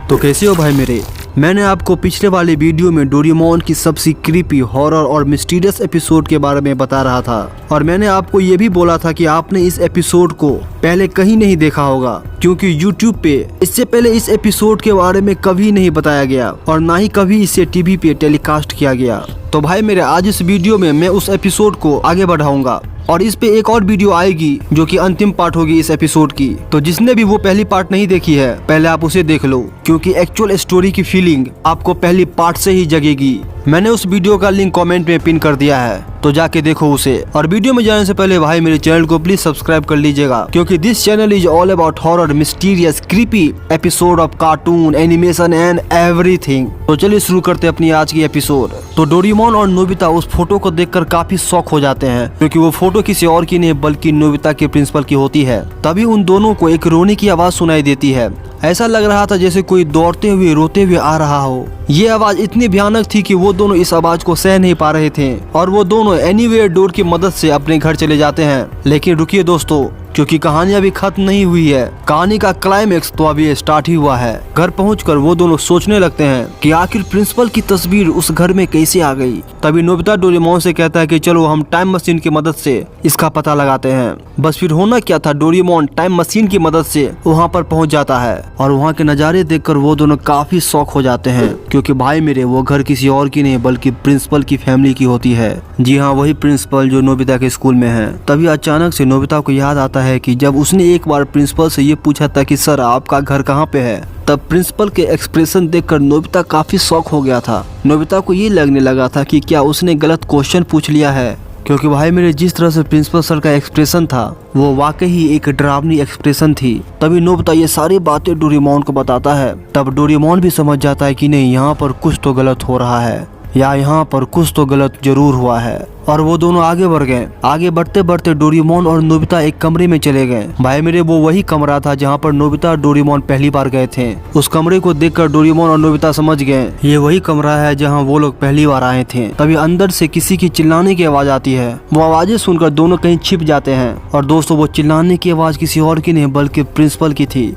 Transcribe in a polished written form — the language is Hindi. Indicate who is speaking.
Speaker 1: तो कैसे हो भाई मेरे। मैंने आपको पिछले वाले वीडियो में डोरेमोन की सबसे क्रीपी, हॉरर और मिस्टीरियस एपिसोड के बारे में बता रहा था और मैंने आपको ये भी बोला था कि आपने इस एपिसोड को पहले कहीं नहीं देखा होगा क्योंकि YouTube पे इससे पहले इस एपिसोड के बारे में कभी नहीं बताया गया और ना ही कभी इसे टीवी पे टेलीकास्ट किया गया। तो भाई मेरे आज इस वीडियो में मैं उस एपिसोड को आगे बढ़ाऊंगा और इस पे एक और वीडियो आएगी जो कि अंतिम पार्ट होगी इस एपिसोड की। तो जिसने भी वो पहली पार्ट नहीं देखी है पहले आप उसे देख लो क्योंकि एक्चुअल स्टोरी की फीलिंग आपको पहली पार्ट से ही जगेगी। मैंने उस वीडियो का लिंक कमेंट में पिन कर दिया है तो जाके देखो उसे। और वीडियो में जाने से पहले भाई मेरे चैनल को प्लीज सब्सक्राइब कर लीजिएगा क्योंकि this channel is all about horror, mysterious, creepy episode of cartoon, animation and everything. तो चलिए शुरू करते हैं अपनी आज की एपिसोड। तो डोरेमोन और नोबिता उस फोटो को देखकर काफी शॉक हो जाते हैं क्योंकि वो फोटो किसी और की नहीं बल्कि नोबिता के प्रिंसिपल की होती है। तभी उन दोनों को एक रोने की आवाज सुनाई देती है। ऐसा लग रहा था जैसे कोई दौड़ते हुए रोते हुए आ रहा हो। ये आवाज इतनी भयानक थी कि वो दोनों इस आवाज को सह नहीं पा रहे थे और वो दोनों एनीवेयर डोर की मदद से अपने घर चले जाते हैं। लेकिन रुकिए दोस्तों, क्योंकि कहानी अभी खत्म नहीं हुई है। कहानी का क्लाइमेक्स तो अभी स्टार्ट ही हुआ है। घर पहुंचकर वो दोनों सोचने लगते हैं कि आखिर प्रिंसिपल की तस्वीर उस घर में कैसे आ गई। तभी नोबिता डोरेमोन से कहता है कि चलो हम टाइम मशीन की मदद से इसका पता लगाते हैं। बस फिर होना क्या था, डोरेमोन टाइम मशीन की मदद से वहाँ पर पहुँच जाता है और वहाँ के नज़ारे देखकर वो दोनों काफी शॉक हो जाते हैं क्योंकि भाई मेरे वो घर किसी और की नहीं बल्कि प्रिंसिपल की फैमिली की होती है। जी हाँ, वही प्रिंसिपल जो नोबिता के स्कूल में है। तभी अचानक से नोबिता को याद आता है कि जब उसने एक बार प्रिंसिपल से ये पूछा था कि सर आपका घर कहाँ पे है, तब प्रिंसिपल के एक्सप्रेशन देखकर नोबिता काफी शॉक हो गया था। नोबिता को ये लगने लगा था कि क्या उसने गलत क्वेश्चन पूछ लिया है क्योंकि भाई मेरे जिस तरह से प्रिंसिपल सर का एक्सप्रेशन था वो वाकई ही एक डरावनी एक्सप्रेशन थी। तभी नोबिता ये सारी बातें डोरेमोन को बताता है। तब डोरेमोन भी समझ जाता है कि नहीं, यहाँ पर कुछ तो गलत हो रहा है या यहाँ पर कुछ तो गलत जरूर हुआ है और वो दोनों आगे बढ़ गए। आगे बढ़ते बढ़ते डोरेमोन और नोबिता एक कमरे में चले गए। भाई मेरे वो वही कमरा था जहाँ पर नोबिता और डोरेमोन पहली बार गए थे। उस कमरे को देखकर डोरेमोन और नोबिता समझ गए ये वही कमरा है जहाँ वो लोग पहली बार आए थे। तभी अंदर से किसी की चिल्लाने की आवाज आती है। वो आवाजें सुनकर दोनों कहीं छिप जाते हैं और दोस्तों वो चिल्लाने की आवाज किसी और की नहीं बल्कि प्रिंसिपल की थी।